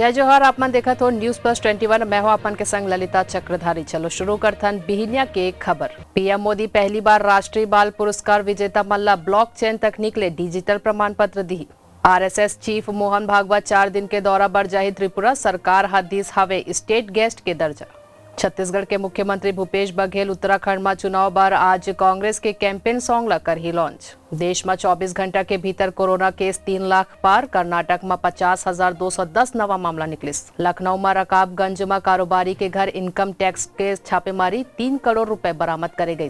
जय जोहार। आप मन देखत हो न्यूज प्लस 21। मैं हूं आपन के संग ललिता चक्रधारी। चलो शुरू करथन बिहिनिया के खबर। पीएम मोदी पहली बार राष्ट्रीय बाल पुरस्कार विजेता मन ला ब्लॉकचेन तकनीक ले डिजिटल प्रमाण पत्र दी। आरएसएस चीफ मोहन भागवत 4 दिन के दौरा बर जाही त्रिपुरा। सरकार हदीस हवे स्टेट गेस्ट के दर्जा। छत्तीसगढ़ के मुख्यमंत्री भूपेश बघेल उत्तराखंड में चुनाव बार आज कांग्रेस के कैंपेन सॉन्ग ला कर ही लॉन्च। देश में 24 घंटा के भीतर कोरोना केस 3 लाख पार। कर्नाटक में 50,210 नवा मामला निकलिस। लखनऊ में रकाबगंज में कारोबारी के घर इनकम टैक्स के छापेमारी 3 करोड़ रुपए बरामद करे गई।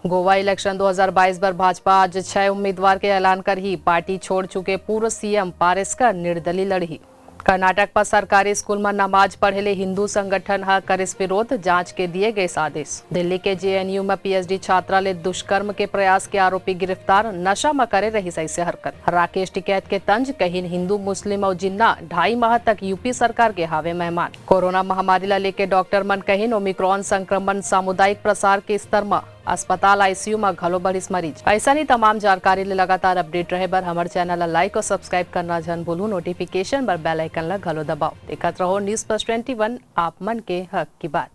गोवा इलेक्शन 2022 पर भाजपा आज 6 उम्मीदवार के ऐलान कर ही पार्टी छोड़ चुके पूर्व सीएम पारेस्कर निर्दलीय लड़ी। कर्नाटक पर सरकारी स्कूल में नमाज पढ़ेले हिंदू संगठन हा करिस विरोध। जांच के दिए गए आदेश। दिल्ली के जेएनयू में पीएचडी छात्रा ले दुष्कर्म के प्रयास के आरोपी गिरफ्तार। नशा में करे रही ऐसे हरकत। राकेश टिकैत के तंज कहीं हिंदू मुस्लिम और जिन्ना 2.5 माह तक यूपी सरकार के हावे मेहमान। कोरोना महामारी ला लेके डॉक्टर मन कहीं ओमिक्रॉन संक्रमण सामुदायिक प्रसार के स्तर में अस्पताल आईसीयू में घलो बढ़िस मरीज। ऐसा नहीं तमाम जानकारी ले लगातार अपडेट रहे बर हमारे चैनल ला लाइक और सब्सक्राइब करना जन भूलू। नोटिफिकेशन बर बेल आइकन ला घलो दबाओ। देखत रहो न्यूज प्लस 21, आप मन के हक की बात।